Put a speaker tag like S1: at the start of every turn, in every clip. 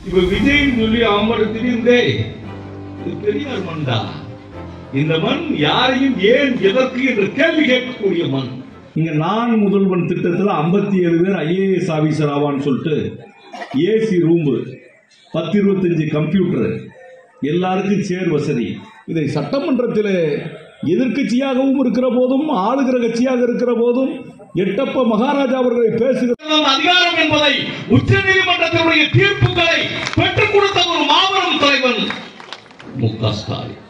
S1: இப்ப விஜய் சொல்லி அவன் திடீர்ந்தே இது பெரியார் மண்டா. இந்த மண் யாரையும் ஏன் எதற்கு என்று கேள்வி கேட்கக்கூடிய மண்.
S2: இங்க நான் முதல்வன் திட்டத்தில் 57 பேர் IAS ஆபீசர் ஆவான்னு சொல்லிட்டு ஏசி ரூம் 10-25 கம்ப்யூட்டர் எல்லாருக்கும் சேர் வசதி. இதை சட்டமன்றத்தில் எதிர்கட்சியாகவும் இருக்கிற போதும் ஆளுகிற கட்சியாக இருக்கிற போதும் எட்டப்ப மகாராஜா அவர்களை பேசுகிற
S1: அதிகாரம் என்பதை உச்ச நீதிமன்றத்தினுடைய தீர்ப்புகளை பெற்றுக் கொடுத்த ஒரு மாபெரும் தலைவன் மு.க. ஸ்டாலின்.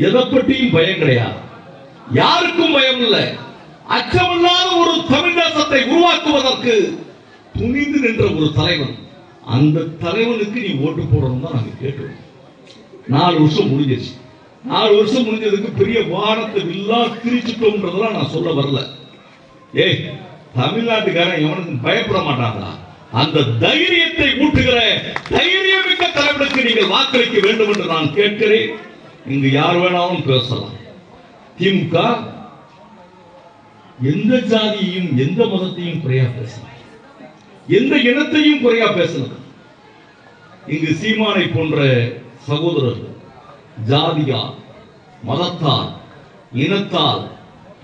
S1: எதை பற்றியும் பயம் கிடையாது, யாருக்கும் பயம் இல்லை. அச்சமில்லாத ஒரு தமிழ் தேசத்தை உருவாக்குவதற்கு துணிந்து நின்ற ஒரு தலைவன். அந்த தலைவனுக்கு நீ ஓட்டு போடணும் தான் நாங்க கேட்டோம். 4 வருஷம் முடிஞ்சிருச்சு. 4 வருஷம் முடிஞ்சதுக்கு பெரிய வானத்தை இல்லா திரிச்சுட்டோம்ன்றதெல்லாம் நான் சொல்ல வரல. ஏய், தமிழ்நாட்டுக்காரன் எவனுக்கும் பயப்பட மாட்டாங்களா? அந்த தைரியத்தை ஊட்டுகிற தைரியமிக்க தலைவனுக்கு நீங்கள் வாக்களிக்க வேண்டும் என்று நான் கேட்கிறேன். இங்கு யார் வேணாலும் பேசலாம். திமுக எந்த ஜாதியையும் எந்த மதத்தையும் குறையா பேசலாம், எந்த இனத்தையும் குறையா பேசலாம். இங்கு சீமானை போன்ற சகோதரர்கள் ஜாதியால், மதத்தால், இனத்தால்,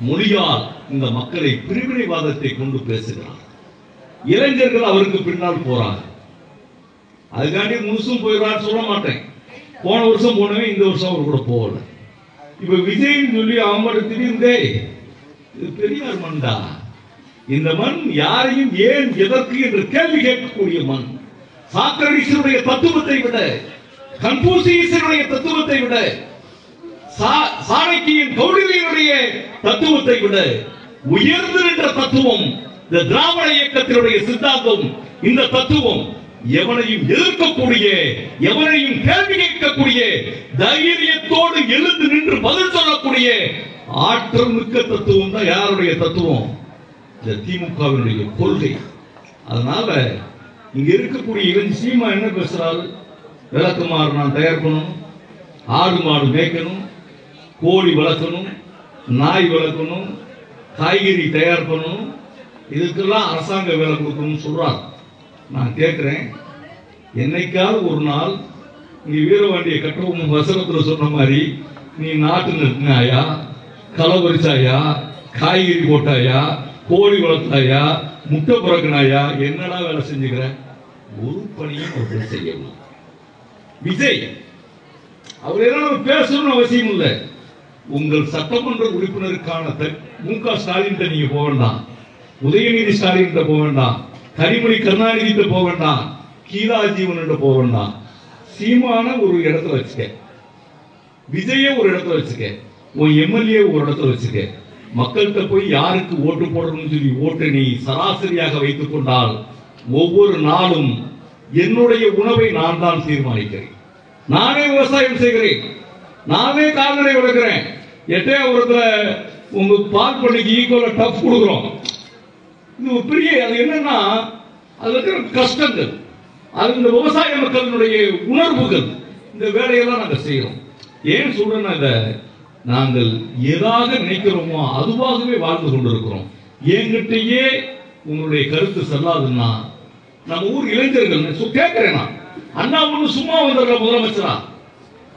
S1: மொழியால் இந்த மக்களை பிரிவினைவாதத்தை கொண்டு பேசுகிறார். இளைஞர்கள் அவருக்கு பின்னால் போறாங்க. அதுக்காண்டி முழுசும் போயிடுறான்னு சொல்ல மாட்டேன். போன வருஷம் போனவே இந்த வருஷம் அவர் கூட போகல. இப்ப விஜய் சொல்லி அவன் திடீர்ந்தே இது பெரியார் மண்டா. இந்த மண் யாரையும் ஏன் எதற்கு என்று கேள்வி கேட்கக்கூடிய மண். சாக்ரடீஸுடைய தத்துவத்தை விட, கன்பூசியஸுடைய தத்துவத்தை விட, சாணக்கியின் கௌடில்யனுடைய தத்துவத்தை விட உயர்ந்து நின்ற தத்துவம் இந்த திராவிட இயக்கத்தினுடைய சித்தாந்தம். இந்த தத்துவம் எவனையும் எதிர்க்கக்கூடிய, எவனையும் கேள்வி கேட்கக்கூடிய, தைரியத்தோடு எழுந்து நின்று பதில் சொல்லக்கூடிய ஆற்றல் மிக்க தத்துவம் தான் யாருடைய தத்துவம்? இந்த திமுகவினுடைய கொள்கை. அதனால இங்க இருக்கக்கூடிய இவன் சீமா என்ன பேசுறாரு? விளக்குமாறு நான் தயார் பண்ணணும், ஆடு மாடு மேய்க்கணும், கோழி வளர்க்கணும், நாய் வளர்க்கணும், காய்கறி தயார் பண்ணணும், இதுக்கெல்லாம் அரசாங்க வேலை கொடுக்கணும்னு சொல்றாரு. நான் கேட்கிறேன், என்னைக்காவது ஒரு நாள் நீ வீரவாண்டிய கட்டவும் வசனத்தில் சொன்ன மாதிரி நீ நாட்டு நட்டினாயா, களை பறிச்சாயா, காய்கறி போட்டாயா, கோழி வளர்த்தாயா, முட்டை பிறக்கினாயா, என்னடா வேலை செஞ்சுக்கிற? ஒரு பணியும் அவர்கள் செய்யவில்லை. விஜய் அவர் எல்லாம் பேசணும்னு அவசியம் இல்லை. உங்கள் சட்டமன்ற உறுப்பினருக்கான மு.க. ஸ்டாலின் நீங்க போக வேண்டாம், உதயநிதி ஸ்டாலின் போக வேண்டாம், கனிமொழி கருணாநிதி போக வேண்டாம், கீதா ஜீவன் போக வேண்டாம். சீமான ஒரு இடத்துல வச்சுக்க, விஜய ஒரு இடத்துல வச்சுக்க, உன் எம்எல்ஏ ஒரு இடத்துல வச்சுக்க. மக்கள்கிட்ட போய் யாருக்கு ஓட்டு போடணும்னு சொல்லி ஓட்டு நீ சராசரியாக வைத்துக் கொண்டால் ஒவ்வொரு நாளும் என்னுடைய உணவை நான் தான் தீர்மானிக்கிறேன். நானே விவசாயம் செய்கிறேன், நானே கால்நடை வளர்க்கிறேன். எட்டயபுரத்துல உங்க பால் பண்ணைக்கு ஈக்குவலா டஃப் கொடுக்குறோம். இது ஒரு பெரிய, அது என்னன்னா அது இருக்கிற கஷ்டங்கள், அது இந்த விவசாய மக்களினுடைய உணர்வுகள். இந்த வேலையெல்லாம் நாங்கள் செய்யறோம். ஏன் சொல்றேன்னா, இதை நாங்கள் எதாக நினைக்கிறோமோ அதுவாகவே வாழ்ந்து கொண்டிருக்கிறோம். என்கிட்டயே உங்களுடைய கருத்து செல்லாதுன்னா நம்ம ஊர் இளைஞர்கள் கேட்கிறேன். அண்ணா ஒண்ணு சும்மா வந்துடுற முதலமைச்சரா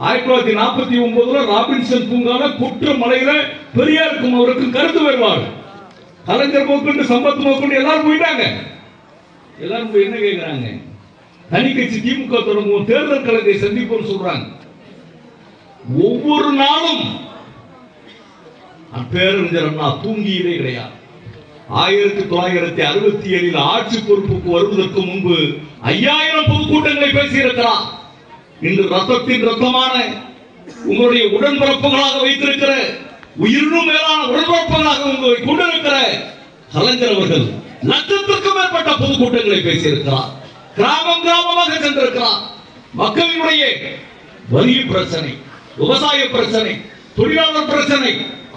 S1: 1949 ராபின்சன் பூங்கால குற்ற மலையில பெரியாருக்கும் அவருக்கும் கருத்து வேறுபாடு. கலைஞர் போக்கு சம்பத் போக்கு எல்லாரும் போயிட்டாங்க. எல்லாரும் போய் என்ன கேட்கிறாங்க? தனி கட்சி திமுக தொடங்குவோம், தேர்தல் களத்தை சந்திப்போம் சொல்றாங்க. ஒவ்வொரு நாளும் பேரறிஞர் அண்ணா தூங்கியதே கிடையாது. 1967 ஆட்சி பொறுப்புக்கு வருவதற்கு முன்பு 5000 பொதுக்கூட்டங்களை பேசியிருக்கிறார். இன்று ரத்தத்தின் ரத்தமான உங்களுடைய உடன்பிறப்புகளாக வைத்திருக்கிற, உயிரினும் மேலான உடன்பிறப்புகளாக உங்களை கொண்டிருக்கிற கலைஞர் அவர்கள் லட்சத்திற்கும் மேற்பட்ட பொதுக்கூட்டங்களை பேசியிருக்கிறார். கிராமம் கிராமமாக சென்றிருக்கிறார். மக்களினுடைய வரி பிரச்சனை, விவசாய பிரச்சனை, தொழிலாளர் பிரச்சனை,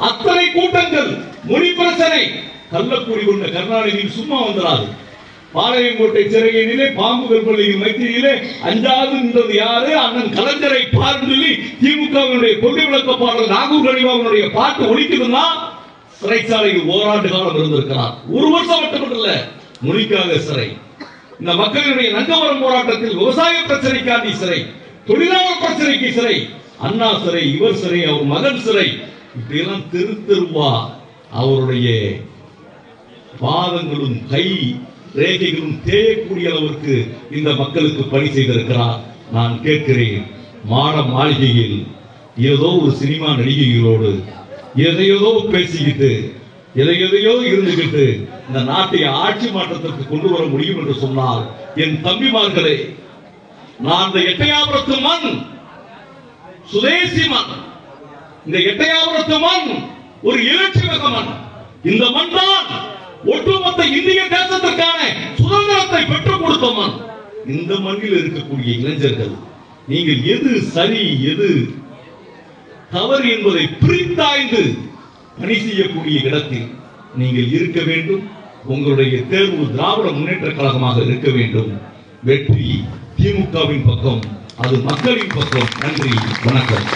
S1: அத்தனை கூட்டங்கள், மொழி பிரச்சனை. கள்ளக்கூடி கொண்ட கருணாநிதி சும்மா வந்துடாது. பாளையங்கோட்டை சிறையிலே, பாம்புகள் பள்ளியின் மைத்திரியிலே அஞ்சாவது நின்றது யாரு? அண்ணன் கலைஞரை பார்த்து சொல்லி திமுகவினுடைய கொள்கை விளக்கப்பாளர் நாகூர் கனிவாவுடைய பாட்டு ஒழிக்குதுன்னா சிறைச்சாலையில் ஓராண்டு காலம் இருந்திருக்கிறார். ஒரு வருஷம் மட்டுமல்ல, மொழிக்காக சிறை, இந்த மக்களுடைய நங்கவரம் போராட்டத்தில் விவசாய பிரச்சனைக்காண்டி சிறை, தொழிலாளர் பிரச்சனைக்கு சிறை, அண்ணா சிறை, இவர் சிறை, அவர் மகன் சிறை, இப்படியெல்லாம் தெரு தெருவா அவருடைய பாதங்களும் கை ரேகைகளும் தேயக்கூடிய அளவிற்கு இந்த மக்களுக்கு பணி செய்திருக்கிறார். நான் கேட்கிறேன், மாட மாளிகையில் ஏதோ ஒரு சினிமா நடிகைகளோடு எதையோ பேசிக்கிட்டு எதையோ இருந்துகிட்டு இந்த நாட்டை ஆட்சி மாற்றத்திற்கு கொண்டு வர முடியும் என்று சொன்னால், என் தம்பிமார்களே, நான் இந்த எட்டயாபுரத்து மண் சுதேசி மண், இந்த எட்டயாபுரத்து மண் ஒரு எழுச்சி மிக மண். இந்த மண் தான் ஒட்டுமொத்த இந்திய தேசத்திற்கான சுதந்திரத்தை பெற்றுக் கொடுத்த மண். இந்த மண்ணில் இருக்கக்கூடிய இளைஞர்கள், நீங்கள் எது சரி எது தவறு என்பதை பிரித்தாய்ந்து பணி செய்யக்கூடிய இடத்தில் நீங்கள் இருக்க வேண்டும். உங்களுடைய தேர்வு திராவிட முன்னேற்ற கழகமாக இருக்க வேண்டும். வெற்றி திமுகவின் பக்கம், அது மக்களின் பக்கம். நன்றி, வணக்கம்.